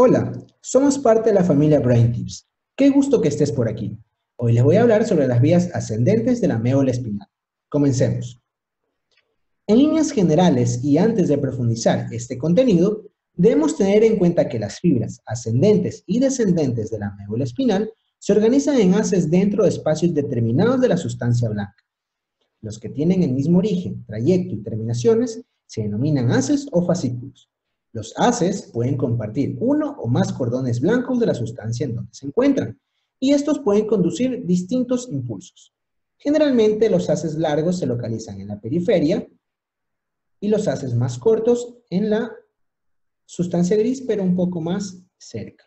Hola, somos parte de la familia BrainTips. Qué gusto que estés por aquí. Hoy les voy a hablar sobre las vías ascendentes de la médula espinal. Comencemos. En líneas generales y antes de profundizar este contenido, debemos tener en cuenta que las fibras ascendentes y descendentes de la médula espinal se organizan en haces dentro de espacios determinados de la sustancia blanca. Los que tienen el mismo origen, trayecto y terminaciones se denominan haces o fascículos. Los haces pueden compartir uno o más cordones blancos de la sustancia en donde se encuentran, y estos pueden conducir distintos impulsos. Generalmente los haces largos se localizan en la periferia y los haces más cortos en la sustancia gris, pero un poco más cerca.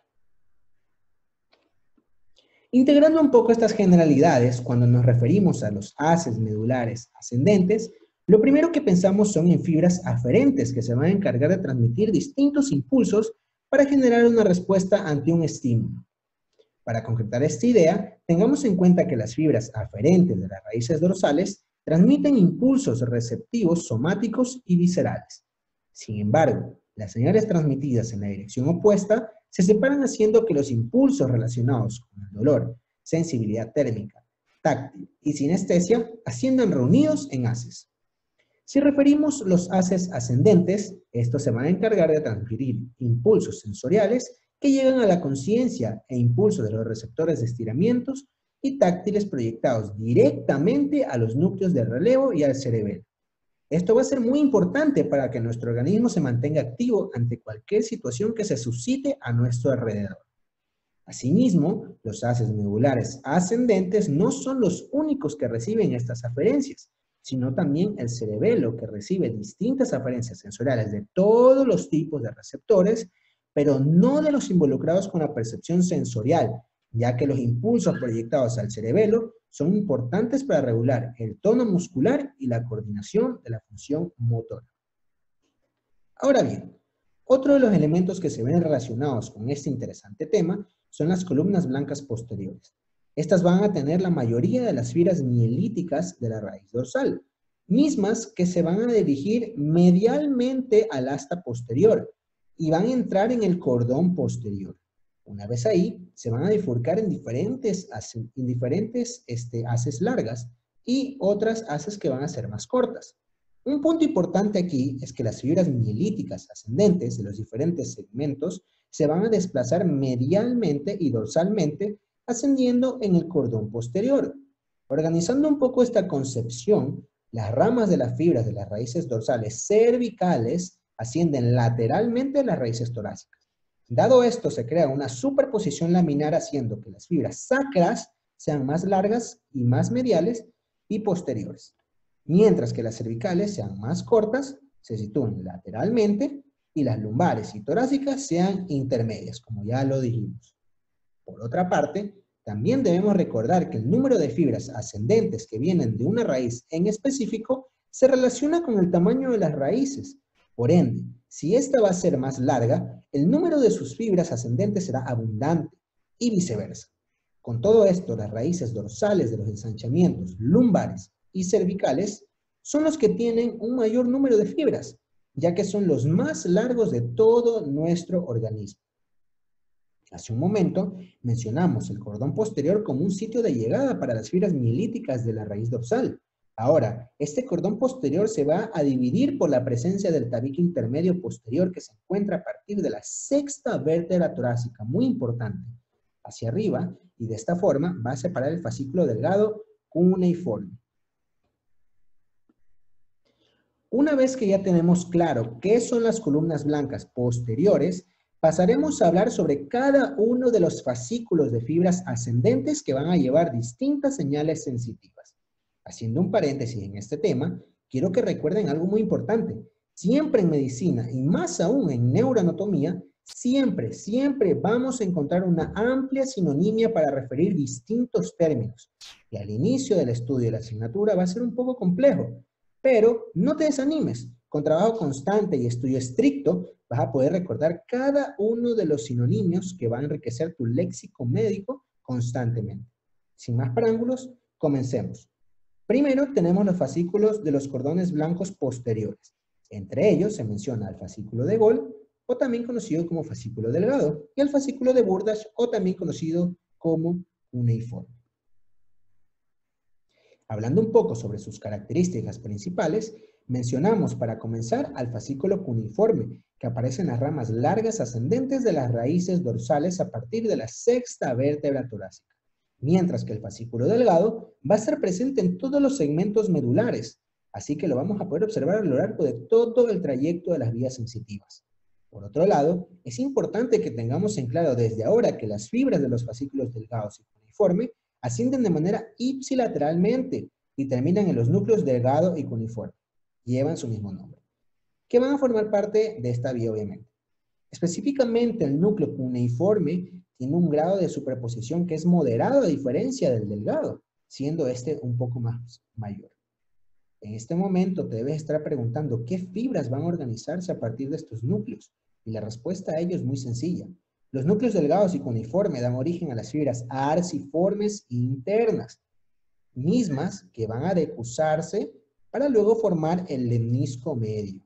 Integrando un poco estas generalidades, cuando nos referimos a los haces medulares ascendentes, lo primero que pensamos son en fibras aferentes que se van a encargar de transmitir distintos impulsos para generar una respuesta ante un estímulo. Para concretar esta idea, tengamos en cuenta que las fibras aferentes de las raíces dorsales transmiten impulsos receptivos somáticos y viscerales. Sin embargo, las señales transmitidas en la dirección opuesta se separan haciendo que los impulsos relacionados con el dolor, sensibilidad térmica, táctil y sinestesia asciendan reunidos en haces. Si referimos los haces ascendentes, estos se van a encargar de transmitir impulsos sensoriales que llegan a la conciencia e impulsos de los receptores de estiramientos y táctiles proyectados directamente a los núcleos del relevo y al cerebelo. Esto va a ser muy importante para que nuestro organismo se mantenga activo ante cualquier situación que se suscite a nuestro alrededor. Asimismo, los haces medulares ascendentes no son los únicos que reciben estas aferencias, sino también el cerebelo, que recibe distintas aferencias sensoriales de todos los tipos de receptores, pero no de los involucrados con la percepción sensorial, ya que los impulsos proyectados al cerebelo son importantes para regular el tono muscular y la coordinación de la función motora. Ahora bien, otro de los elementos que se ven relacionados con este interesante tema son las columnas blancas posteriores. Estas van a tener la mayoría de las fibras mielíticas de la raíz dorsal, mismas que se van a dirigir medialmente al asta posterior y van a entrar en el cordón posterior. Una vez ahí, se van a bifurcar en diferentes haces largas y otras haces que van a ser más cortas. Un punto importante aquí es que las fibras mielíticas ascendentes de los diferentes segmentos se van a desplazar medialmente y dorsalmente, ascendiendo en el cordón posterior. Organizando un poco esta concepción, las ramas de las fibras de las raíces dorsales cervicales ascienden lateralmente a las raíces torácicas. Dado esto, se crea una superposición laminar haciendo que las fibras sacras sean más largas y más mediales y posteriores, mientras que las cervicales sean más cortas, se sitúen lateralmente, y las lumbares y torácicas sean intermedias, como ya lo dijimos. Por otra parte, también debemos recordar que el número de fibras ascendentes que vienen de una raíz en específico se relaciona con el tamaño de las raíces. Por ende, si esta va a ser más larga, el número de sus fibras ascendentes será abundante y viceversa. Con todo esto, las raíces dorsales de los ensanchamientos lumbares y cervicales son los que tienen un mayor número de fibras, ya que son los más largos de todo nuestro organismo. Hace un momento mencionamos el cordón posterior como un sitio de llegada para las fibras mielíticas de la raíz dorsal. Ahora, este cordón posterior se va a dividir por la presencia del tabique intermedio posterior que se encuentra a partir de la sexta vértebra torácica, muy importante, hacia arriba, y de esta forma va a separar el fascículo delgado cuneiforme. Una vez que ya tenemos claro qué son las columnas blancas posteriores, pasaremos a hablar sobre cada uno de los fascículos de fibras ascendentes que van a llevar distintas señales sensitivas. Haciendo un paréntesis en este tema, quiero que recuerden algo muy importante. Siempre en medicina, y más aún en neuroanatomía, siempre vamos a encontrar una amplia sinonimia para referir distintos términos. Y al inicio del estudio de la asignatura va a ser un poco complejo, pero no te desanimes. Con trabajo constante y estudio estricto, vas a poder recordar cada uno de los sinónimos que va a enriquecer tu léxico médico constantemente. Sin más preámbulos, comencemos. Primero tenemos los fascículos de los cordones blancos posteriores. Entre ellos se menciona el fascículo de Gol o también conocido como fascículo delgado, y el fascículo de Burdach, o también conocido como cuneiforme. Hablando un poco sobre sus características principales, mencionamos para comenzar al fascículo cuneiforme, que aparece en las ramas largas ascendentes de las raíces dorsales a partir de la sexta vértebra torácica, mientras que el fascículo delgado va a estar presente en todos los segmentos medulares, así que lo vamos a poder observar a lo largo de todo el trayecto de las vías sensitivas. Por otro lado, es importante que tengamos en claro desde ahora que las fibras de los fascículos delgados y cuneiforme ascienden de manera ipsilateralmente y terminan en los núcleos delgado y cuneiforme. Llevan su mismo nombre, que van a formar parte de esta vía obviamente. Específicamente el núcleo cuneiforme tiene un grado de superposición que es moderado a diferencia del delgado, siendo este un poco más mayor. En este momento te debes estar preguntando qué fibras van a organizarse a partir de estos núcleos, y la respuesta a ello es muy sencilla. Los núcleos delgados y cuneiformes dan origen a las fibras arciformes internas, mismas que van a decusarse para luego formar el lemnisco medio,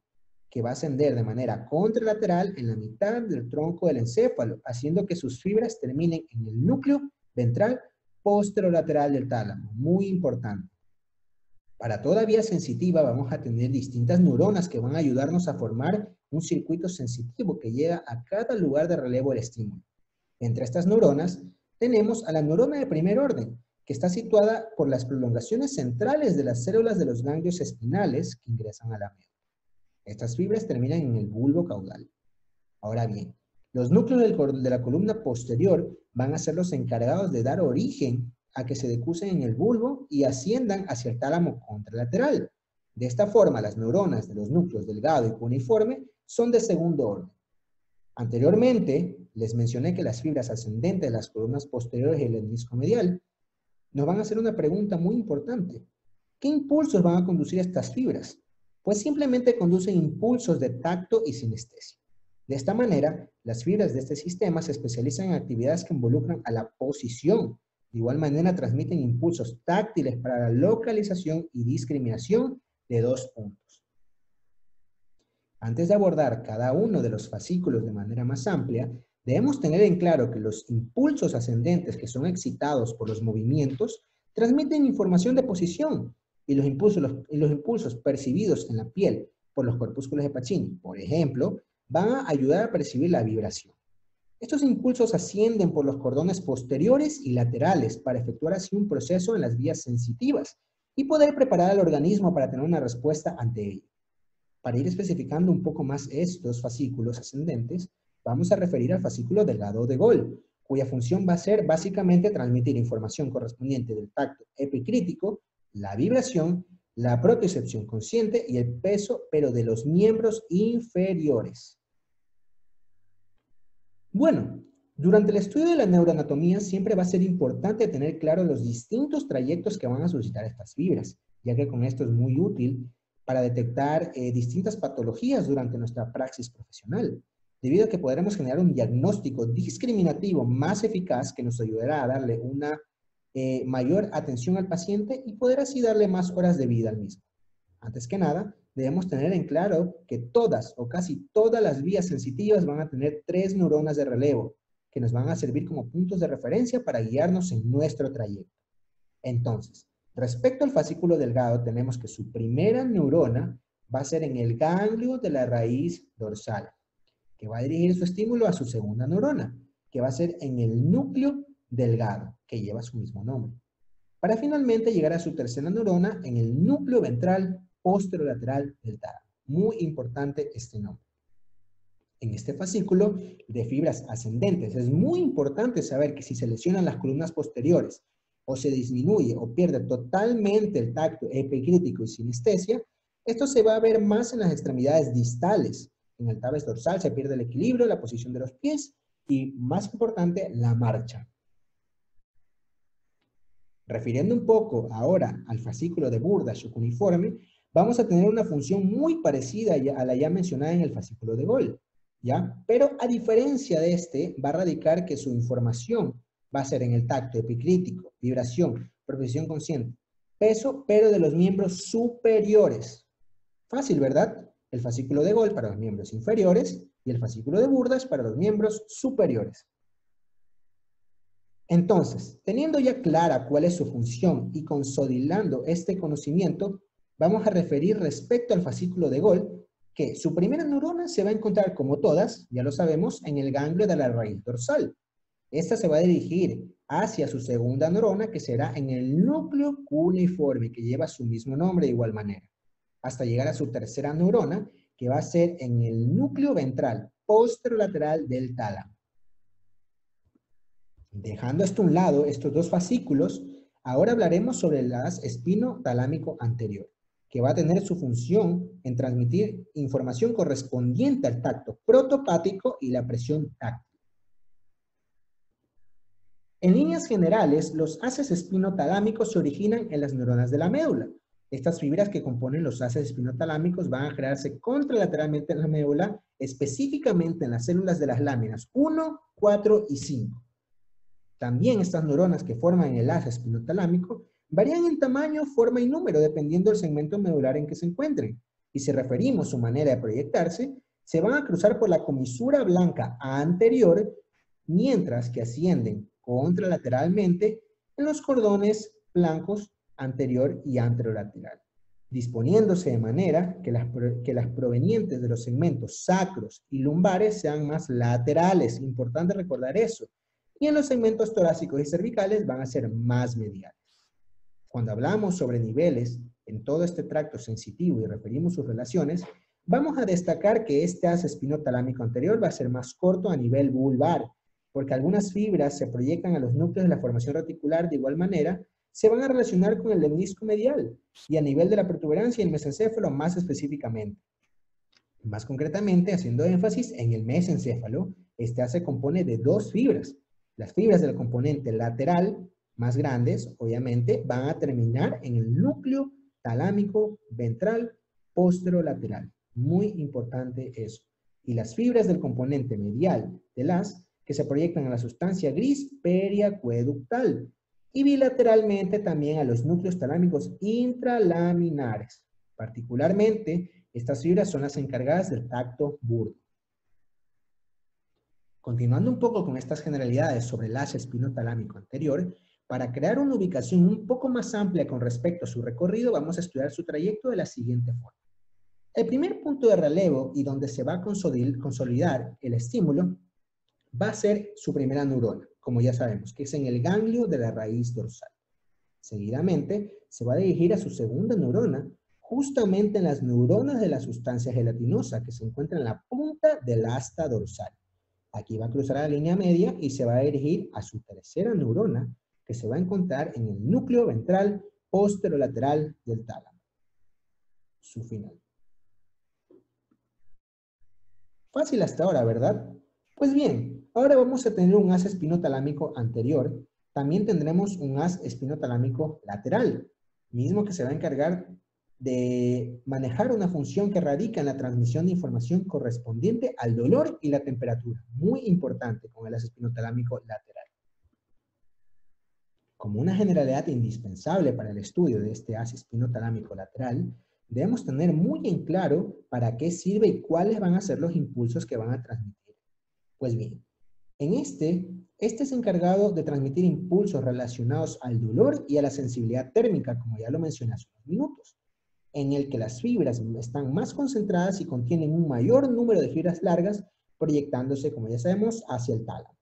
que va a ascender de manera contralateral en la mitad del tronco del encéfalo, haciendo que sus fibras terminen en el núcleo ventral posterolateral del tálamo. Muy importante. Para toda vía sensitiva vamos a tener distintas neuronas que van a ayudarnos a formar un circuito sensitivo que llega a cada lugar de relevo del estímulo. Entre estas neuronas tenemos a la neurona de primer orden, que está situada por las prolongaciones centrales de las células de los ganglios espinales que ingresan a la médula. Estas fibras terminan en el bulbo caudal. Ahora bien, los núcleos de la columna posterior van a ser los encargados de dar origen a que se decusen en el bulbo y asciendan hacia el tálamo contralateral. De esta forma, las neuronas de los núcleos delgado y cuneiforme son de segundo orden. Anteriormente, les mencioné que las fibras ascendentes de las columnas posteriores y el lemnisco medial nos van a hacer una pregunta muy importante. ¿Qué impulsos van a conducir estas fibras? Pues simplemente conducen impulsos de tacto y sinestesia. De esta manera, las fibras de este sistema se especializan en actividades que involucran a la posición. De igual manera, transmiten impulsos táctiles para la localización y discriminación de dos puntos. Antes de abordar cada uno de los fascículos de manera más amplia, debemos tener en claro que los impulsos ascendentes que son excitados por los movimientos transmiten información de posición y los impulsos percibidos en la piel por los corpúsculos de Pacini, por ejemplo, van a ayudar a percibir la vibración. Estos impulsos ascienden por los cordones posteriores y laterales para efectuar así un proceso en las vías sensitivas y poder preparar al organismo para tener una respuesta ante ello. Para ir especificando un poco más estos fascículos ascendentes, vamos a referir al fascículo delgado de Gol, cuya función va a ser básicamente transmitir información correspondiente del tacto epicrítico, la vibración, la propiocepción consciente y el peso, pero de los miembros inferiores. Bueno, durante el estudio de la neuroanatomía siempre va a ser importante tener claro los distintos trayectos que van a suscitar estas fibras, ya que con esto es muy útil para detectar distintas patologías durante nuestra praxis profesional, debido a que podremos generar un diagnóstico discriminativo más eficaz que nos ayudará a darle una mayor atención al paciente y poder así darle más horas de vida al mismo. Antes que nada, debemos tener en claro que todas o casi todas las vías sensitivas van a tener 3 neuronas de relevo, que nos van a servir como puntos de referencia para guiarnos en nuestro trayecto. Entonces, respecto al fascículo delgado, tenemos que su primera neurona va a ser en el ganglio de la raíz dorsal, que va a dirigir su estímulo a su segunda neurona, que va a ser en el núcleo delgado, que lleva su mismo nombre, para finalmente llegar a su tercera neurona en el núcleo ventral posterolateral del tálamo. Muy importante este nombre. En este fascículo de fibras ascendentes es muy importante saber que si se lesionan las columnas posteriores o se disminuye o pierde totalmente el tacto epicrítico y sinestesia, esto se va a ver más en las extremidades distales. En el tabes dorsal se pierde el equilibrio, la posición de los pies y, más importante, la marcha. Refiriendo un poco ahora al fascículo de Burdach o cuneiforme, vamos a tener una función muy parecida a la ya mencionada en el fascículo de Gol, ¿ya? Pero a diferencia de este, va a radicar que su información va a ser en el tacto epicrítico, vibración, propiocepción consciente, peso, pero de los miembros superiores. Fácil, ¿verdad? El fascículo de Gol para los miembros inferiores y el fascículo de Burda es para los miembros superiores. Entonces, teniendo ya clara cuál es su función y consolidando este conocimiento, vamos a referir respecto al fascículo de Gold, que su primera neurona se va a encontrar, como todas, ya lo sabemos, en el ganglio de la raíz dorsal. Esta se va a dirigir hacia su segunda neurona, que será en el núcleo cuneiforme, que lleva su mismo nombre de igual manera, hasta llegar a su tercera neurona, que va a ser en el núcleo ventral posterolateral del tálamo. Dejando esto a un lado, estos dos fascículos, ahora hablaremos sobre el haz espinotalámico anterior, que va a tener su función en transmitir información correspondiente al tacto protopático y la presión táctil. En líneas generales, los haces espinotalámicos se originan en las neuronas de la médula. Estas fibras que componen los haces espinotalámicos van a crearse contralateralmente en la médula, específicamente en las células de las láminas 1, 4 y 5. También estas neuronas que forman el haz espinotalámico varían en tamaño, forma y número dependiendo del segmento medular en que se encuentren. Y si referimos su manera de proyectarse, se van a cruzar por la comisura blanca anterior, mientras que ascienden contralateralmente en los cordones blancos anterior y anterolateral, disponiéndose de manera que las provenientes de los segmentos sacros y lumbares sean más laterales. Importante recordar eso. Y en los segmentos torácicos y cervicales van a ser más mediales. Cuando hablamos sobre niveles en todo este tracto sensitivo y referimos sus relaciones, vamos a destacar que este haz espinotalámico anterior va a ser más corto a nivel vulvar, porque algunas fibras se proyectan a los núcleos de la formación reticular de igual manera, se van a relacionar con el lemnisco medial y a nivel de la protuberancia y el mesencéfalo más específicamente. Más concretamente, haciendo énfasis en el mesencéfalo, este haz se compone de dos fibras. Las fibras del componente lateral, más grandes, obviamente, van a terminar en el núcleo talámico ventral posterolateral. Muy importante eso. Y las fibras del componente medial del haz, que se proyectan a la sustancia gris periacueductal y bilateralmente también a los núcleos talámicos intralaminares. Particularmente, estas fibras son las encargadas del tacto burdo. Continuando un poco con estas generalidades sobre el haz espinotalámico anterior, para crear una ubicación un poco más amplia con respecto a su recorrido, vamos a estudiar su trayecto de la siguiente forma. El primer punto de relevo y donde se va a consolidar el estímulo va a ser su primera neurona, como ya sabemos, que es en el ganglio de la raíz dorsal. Seguidamente, se va a dirigir a su segunda neurona, justamente en las neuronas de la sustancia gelatinosa que se encuentra en la punta del asta dorsal. Aquí va a cruzar la línea media y se va a dirigir a su tercera neurona, que se va a encontrar en el núcleo ventral posterolateral del tálamo. Su final. Fácil hasta ahora, ¿verdad? Pues bien, ahora vamos a tener un haz espinotalámico anterior. También tendremos un haz espinotalámico lateral, mismo que se va a encargar de manejar una función que radica en la transmisión de información correspondiente al dolor y la temperatura. Muy importante con el haz espinotalámico lateral. Como una generalidad indispensable para el estudio de este haz espinotalámico lateral, debemos tener muy en claro para qué sirve y cuáles van a ser los impulsos que van a transmitir. Pues bien, en este es encargado de transmitir impulsos relacionados al dolor y a la sensibilidad térmica, como ya lo mencioné hace unos minutos, en el que las fibras están más concentradas y contienen un mayor número de fibras largas, proyectándose, como ya sabemos, hacia el tálamo.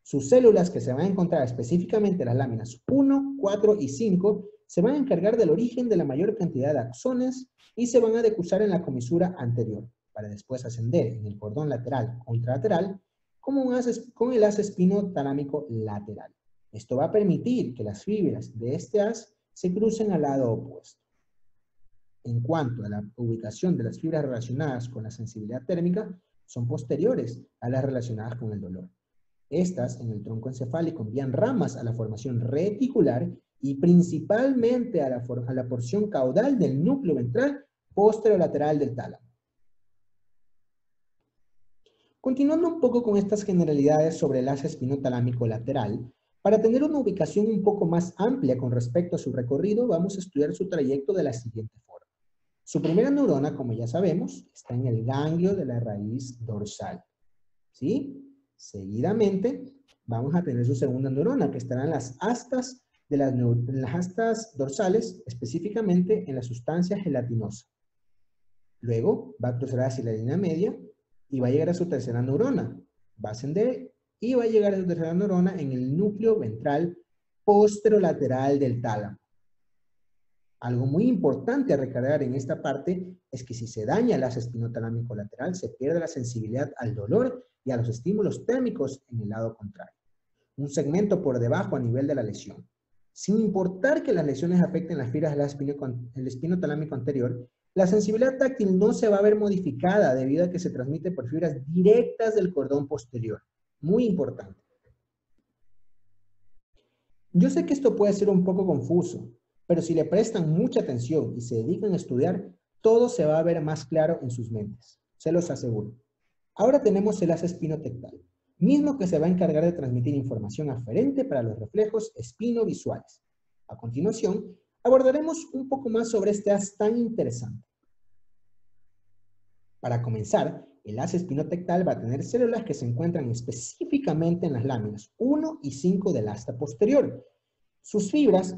Sus células, que se van a encontrar específicamente en las láminas 1, 4 y 5, se van a encargar del origen de la mayor cantidad de axones y se van a decusar en la comisura anterior, para después ascender en el cordón lateral contralateral con el haz espinotalámico lateral. Esto va a permitir que las fibras de este haz se crucen al lado opuesto. En cuanto a la ubicación de las fibras relacionadas con la sensibilidad térmica, son posteriores a las relacionadas con el dolor. Estas, en el tronco encefálico, envían ramas a la formación reticular y principalmente a la porción caudal del núcleo ventral posterolateral del tálamo. Continuando un poco con estas generalidades sobre el haz espinotalámico lateral, para tener una ubicación un poco más amplia con respecto a su recorrido, vamos a estudiar su trayecto de la siguiente forma. Su primera neurona, como ya sabemos, está en el ganglio de la raíz dorsal, ¿sí? Seguidamente, vamos a tener su segunda neurona, que estará en las astas, en las astas dorsales, específicamente en la sustancia gelatinosa. Luego, va a cruzar hacia la línea media y va a llegar a su tercera neurona. Va a ascender y va a llegar a su tercera neurona en el núcleo ventral posterolateral del tálamo. Algo muy importante a recalcar en esta parte es que si se daña el haz espinotalámico lateral, se pierde la sensibilidad al dolor y a los estímulos térmicos en el lado contrario. Un segmento por debajo a nivel de la lesión. Sin importar que las lesiones afecten las fibras del espinotalámico anterior, la sensibilidad táctil no se va a ver modificada debido a que se transmite por fibras directas del cordón posterior. Muy importante. Yo sé que esto puede ser un poco confuso, pero si le prestan mucha atención y se dedican a estudiar, todo se va a ver más claro en sus mentes. Se los aseguro. Ahora tenemos el haz espinotectal, mismo que se va a encargar de transmitir información aferente para los reflejos espinovisuales. A continuación, abordaremos un poco más sobre este haz tan interesante. Para comenzar, el haz espinotectal va a tener células que se encuentran específicamente en las láminas 1 y 5 del asta posterior. Sus fibras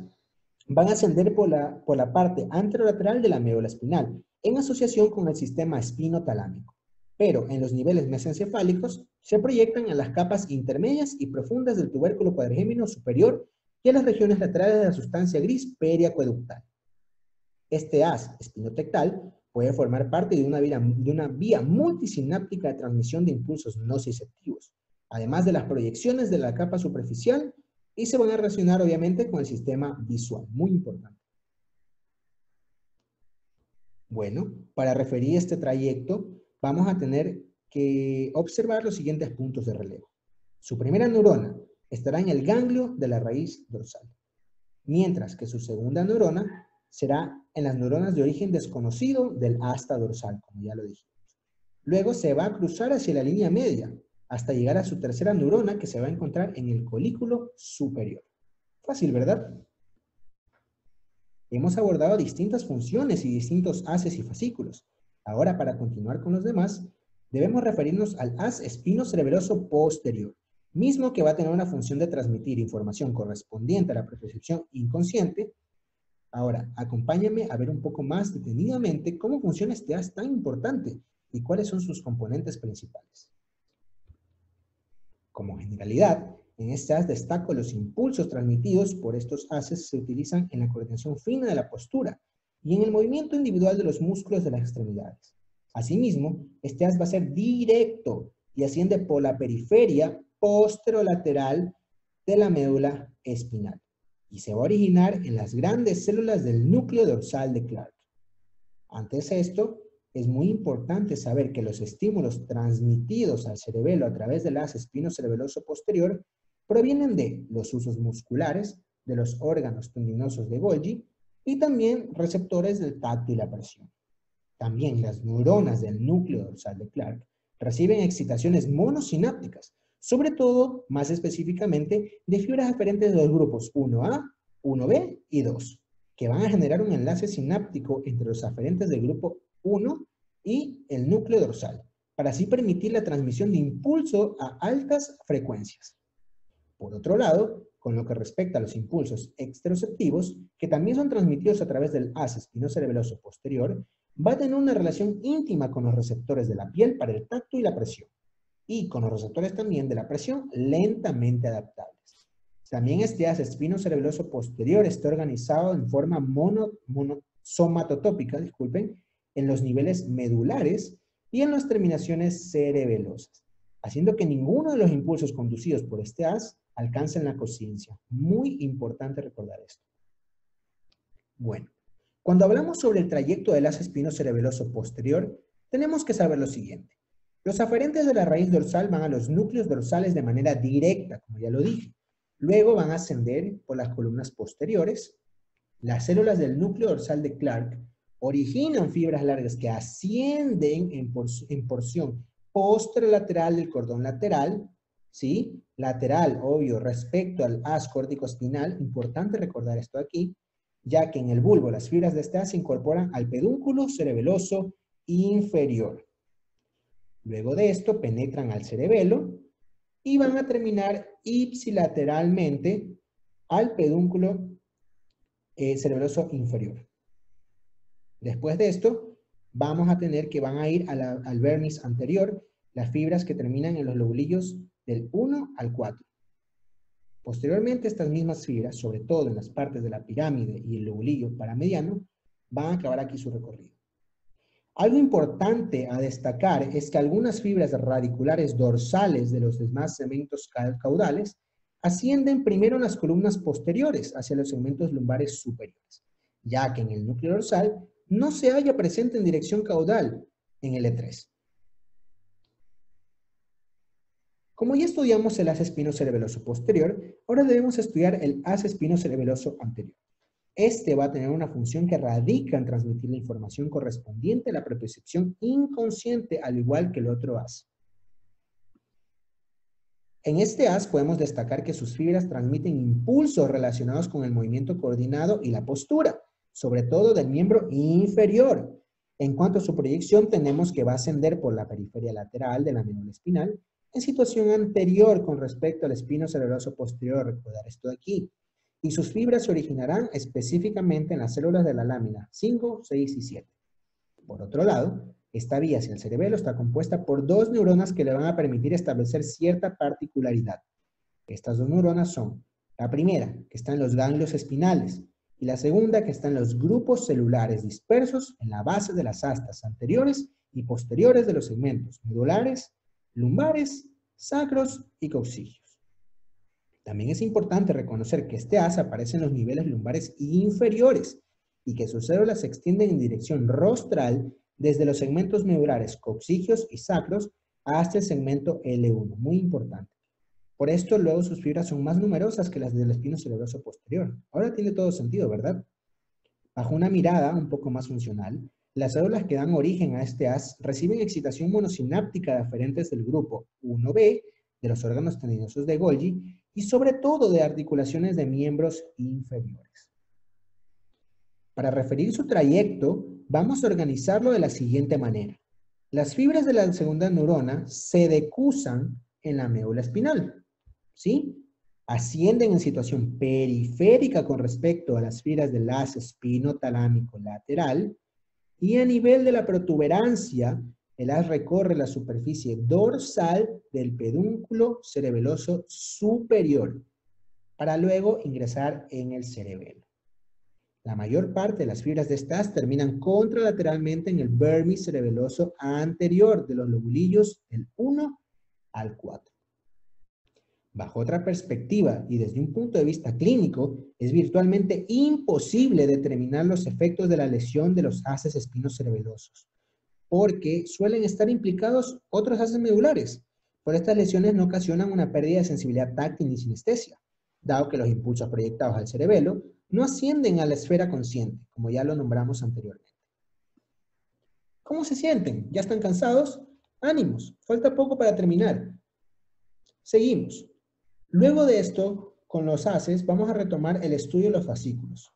van a ascender por la parte anterolateral de la médula espinal, en asociación con el sistema espinotalámico. Pero en los niveles mesencefálicos se proyectan a las capas intermedias y profundas del tubérculo cuadrigémino superior y a las regiones laterales de la sustancia gris periacueductal. Este haz espinotectal puede formar parte de una vía multisináptica de transmisión de impulsos nociceptivos, además de las proyecciones de la capa superficial, y se van a relacionar obviamente con el sistema visual, muy importante. Bueno, para referir este trayecto, vamos a tener que observar los siguientes puntos de relevo. Su primera neurona estará en el ganglio de la raíz dorsal, mientras que su segunda neurona será en las neuronas de origen desconocido del asta dorsal, como ya lo dijimos. Luego se va a cruzar hacia la línea media, hasta llegar a su tercera neurona que se va a encontrar en el colículo superior. Fácil, ¿verdad? Hemos abordado distintas funciones y distintos haces y fascículos. Ahora, para continuar con los demás, debemos referirnos al haz espinocerebeloso posterior, mismo que va a tener una función de transmitir información correspondiente a la percepción inconsciente. Ahora, acompáñame a ver un poco más detenidamente cómo funciona este haz tan importante y cuáles son sus componentes principales. Como generalidad, en este haz destaco los impulsos transmitidos por estos haces se utilizan en la coordinación fina de la postura y en el movimiento individual de los músculos de las extremidades. Asimismo, este haz va a ser directo y asciende por la periferia posterolateral de la médula espinal y se va a originar en las grandes células del núcleo dorsal de Clark. Antes de esto, es muy importante saber que los estímulos transmitidos al cerebelo a través del haz espinocerebeloso posterior provienen de los usos musculares, de los órganos tendinosos de Golgi y también receptores del tacto y la presión. También las neuronas del núcleo dorsal de Clark reciben excitaciones monosinápticas, sobre todo, más específicamente, de fibras aferentes de los grupos 1A, 1B y 2, que van a generar un enlace sináptico entre los aferentes del grupo 1 y el núcleo dorsal, para así permitir la transmisión de impulso a altas frecuencias. Por otro lado, con lo que respecta a los impulsos exteroceptivos, que también son transmitidos a través del haz espinocerebeloso posterior, va a tener una relación íntima con los receptores de la piel para el tacto y la presión, y con los receptores también de la presión lentamente adaptables. También este haz espinocerebeloso posterior está organizado en forma somatotópica, en los niveles medulares y en las terminaciones cerebelosas, haciendo que ninguno de los impulsos conducidos por este haz alcancen la conciencia. Muy importante recordar esto. Bueno, cuando hablamos sobre el trayecto del haz espinocerebeloso posterior, tenemos que saber lo siguiente. Los aferentes de la raíz dorsal van a los núcleos dorsales de manera directa, como ya lo dije. Luego van a ascender por las columnas posteriores. Las células del núcleo dorsal de Clark originan fibras largas que ascienden en porción posterolateral del cordón lateral, ¿sí? Lateral, obvio, respecto al haz córtico espinal, importante recordar esto aquí, ya que en el bulbo las fibras de este haz se incorporan al pedúnculo cerebeloso inferior. Luego de esto penetran al cerebelo y van a terminar ipsilateralmente al pedúnculo cerebeloso inferior. Después de esto, vamos a tener que van a ir al vermis anterior las fibras que terminan en los lobulillos del 1 al 4. Posteriormente, estas mismas fibras, sobre todo en las partes de la pirámide y el lobulillo paramediano, van a acabar aquí su recorrido. Algo importante a destacar es que algunas fibras radiculares dorsales de los demás segmentos caudales ascienden primero en las columnas posteriores hacia los segmentos lumbares superiores, ya que en el núcleo dorsal no se halla presente en dirección caudal en el E3. Como ya estudiamos el haz espinocerebeloso posterior, ahora debemos estudiar el haz espinocerebeloso anterior. Este va a tener una función que radica en transmitir la información correspondiente a la propiocepción inconsciente, al igual que el otro haz. En este haz podemos destacar que sus fibras transmiten impulsos relacionados con el movimiento coordinado y la postura, sobre todo del miembro inferior. En cuanto a su proyección, tenemos que va a ascender por la periferia lateral de la médula espinal en situación anterior con respecto al espinocerebeloso posterior, recordar esto de aquí. Y sus fibras se originarán específicamente en las células de la lámina 5, 6 y 7. Por otro lado, esta vía hacia el cerebelo está compuesta por dos neuronas que le van a permitir establecer cierta particularidad. Estas dos neuronas son la primera, que está en los ganglios espinales, y la segunda, que está en los grupos celulares dispersos en la base de las astas anteriores y posteriores de los segmentos medulares, lumbares, sacros y coxígeos. También es importante reconocer que este haz aparece en los niveles lumbares inferiores y que sus células se extienden en dirección rostral desde los segmentos medulares coxígeos y sacros hasta el segmento L1, muy importante. Por esto, luego sus fibras son más numerosas que las del espinocerebroso posterior. Ahora tiene todo sentido, ¿verdad? Bajo una mirada un poco más funcional, las células que dan origen a este haz reciben excitación monosináptica de aferentes del grupo 1B, de los órganos tendinosos de Golgi, y sobre todo de articulaciones de miembros inferiores. Para referir su trayecto, vamos a organizarlo de la siguiente manera. Las fibras de la segunda neurona se decusan en la médula espinal, ¿sí? Ascienden en situación periférica con respecto a las fibras del haz espinotalámico lateral y a nivel de la protuberancia, el haz recorre la superficie dorsal del pedúnculo cerebeloso superior para luego ingresar en el cerebelo. La mayor parte de las fibras de este haz terminan contralateralmente en el vermis cerebeloso anterior de los lobulillos del 1 al 4. Bajo otra perspectiva y desde un punto de vista clínico, es virtualmente imposible determinar los efectos de la lesión de los haces espinocerebelosos, porque suelen estar implicados otros haces medulares. Por estas lesiones no ocasionan una pérdida de sensibilidad táctil ni sinestesia, dado que los impulsos proyectados al cerebelo no ascienden a la esfera consciente, como ya lo nombramos anteriormente. ¿Cómo se sienten? ¿Ya están cansados? ¡Ánimos! Falta poco para terminar. Seguimos. Luego de esto, con los haces, vamos a retomar el estudio de los fascículos.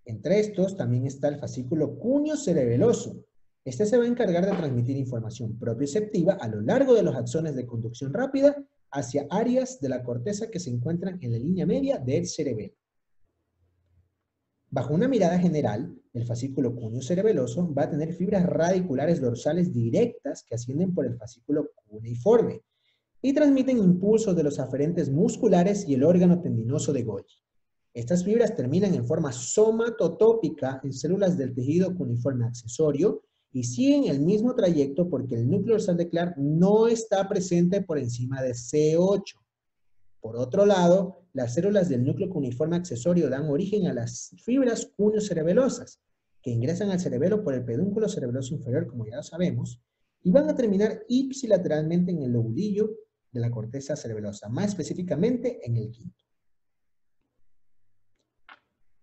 Entre estos también está el fascículo cúneo cerebeloso. Este se va a encargar de transmitir información propioceptiva a lo largo de los axones de conducción rápida hacia áreas de la corteza que se encuentran en la línea media del cerebelo. Bajo una mirada general, el fascículo cúneo cerebeloso va a tener fibras radiculares dorsales directas que ascienden por el fascículo cuneiforme y transmiten impulsos de los aferentes musculares y el órgano tendinoso de Golgi. Estas fibras terminan en forma somatotópica en células del tejido cuneiforme accesorio y siguen el mismo trayecto porque el núcleo dorsal de Clark no está presente por encima de C8. Por otro lado, las células del núcleo cuneiforme accesorio dan origen a las fibras cúneo-cerebelosas, que ingresan al cerebelo por el pedúnculo cerebeloso inferior, como ya lo sabemos, y van a terminar ipsilateralmente en el lobulillo de la corteza cerebelosa, más específicamente en el quinto.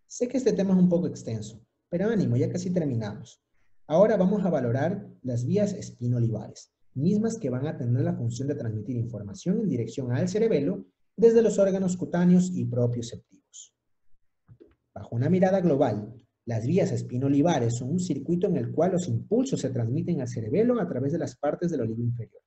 Sé que este tema es un poco extenso, pero ánimo, ya casi terminamos. Ahora vamos a valorar las vías espinolivares, mismas que van a tener la función de transmitir información en dirección al cerebelo desde los órganos cutáneos y propioceptivos. Bajo una mirada global, las vías espino-olivares son un circuito en el cual los impulsos se transmiten al cerebelo a través de las partes del olivo inferior.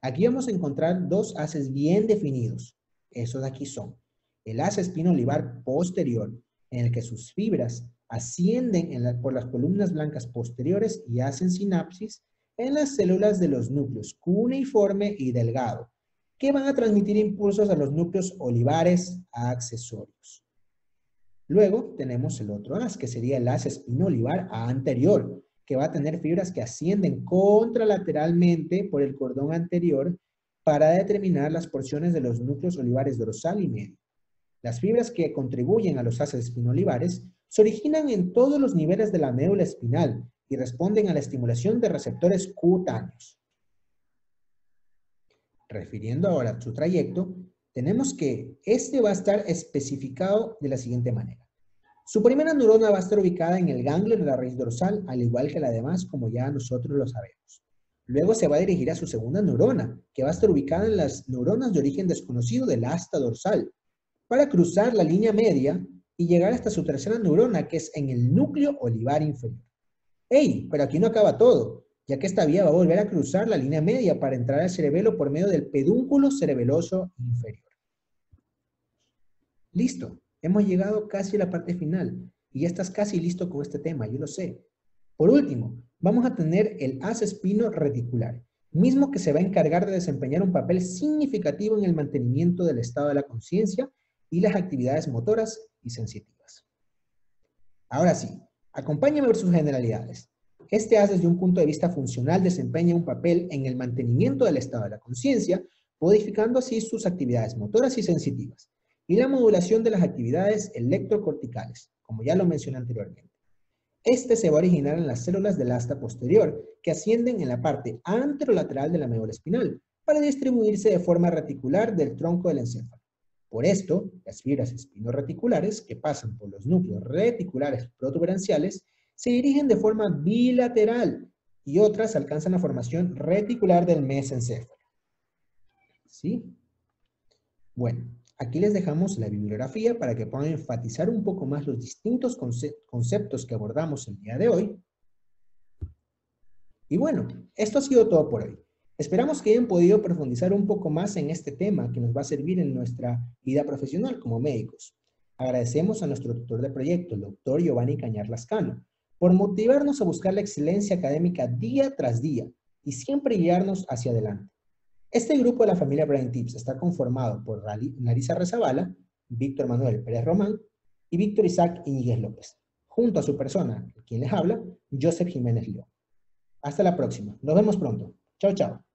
Aquí vamos a encontrar dos haces bien definidos. Esos de aquí son el haz espino-olivar posterior, en el que sus fibras ascienden por las columnas blancas posteriores y hacen sinapsis en las células de los núcleos cuneiforme y delgado, que van a transmitir impulsos a los núcleos olivares accesorios. Luego tenemos el otro haz, que sería el haz espino-olivar anterior, que va a tener fibras que ascienden contralateralmente por el cordón anterior para determinar las porciones de los núcleos olivares dorsal y medio. Las fibras que contribuyen a los haces espino-olivares se originan en todos los niveles de la médula espinal y responden a la estimulación de receptores cutáneos. Refiriendo ahora a su trayecto, tenemos que este va a estar especificado de la siguiente manera. Su primera neurona va a estar ubicada en el ganglio de la raíz dorsal, al igual que la demás, como ya nosotros lo sabemos. Luego se va a dirigir a su segunda neurona, que va a estar ubicada en las neuronas de origen desconocido del asta dorsal, para cruzar la línea media y llegar hasta su tercera neurona, que es en el núcleo olivar inferior. ¡Ey! Pero aquí no acaba todo, ya que esta vía va a volver a cruzar la línea media para entrar al cerebelo por medio del pedúnculo cerebeloso inferior. Listo, hemos llegado casi a la parte final y ya estás casi listo con este tema, yo lo sé. Por último, vamos a tener el haz espino reticular, mismo que se va a encargar de desempeñar un papel significativo en el mantenimiento del estado de la conciencia y las actividades motoras y sensitivas. Ahora sí, acompáñame a ver sus generalidades. Este haz desde un punto de vista funcional desempeña un papel en el mantenimiento del estado de la conciencia, modificando así sus actividades motoras y sensitivas, y la modulación de las actividades electrocorticales, como ya lo mencioné anteriormente. Este se va a originar en las células del asta posterior, que ascienden en la parte anterolateral de la médula espinal, para distribuirse de forma reticular del tronco del encéfalo. Por esto, las fibras espinoreticulares, que pasan por los núcleos reticulares protuberanciales, se dirigen de forma bilateral y otras alcanzan la formación reticular del mesencéfalo. ¿Sí? Bueno, aquí les dejamos la bibliografía para que puedan enfatizar un poco más los distintos conceptos que abordamos el día de hoy. Y bueno, esto ha sido todo por hoy. Esperamos que hayan podido profundizar un poco más en este tema que nos va a servir en nuestra vida profesional como médicos. Agradecemos a nuestro tutor de proyecto, el doctor Giovanni Cañar Lascano, por motivarnos a buscar la excelencia académica día tras día y siempre guiarnos hacia adelante. Este grupo de la familia Brain Tips está conformado por Larisa Rezabala, Víctor Manuel Pérez Román y Víctor Isaac Iñiguez López, junto a su persona, quien les habla, Joseph Jiménez León. Hasta la próxima. Nos vemos pronto. Chao, chao.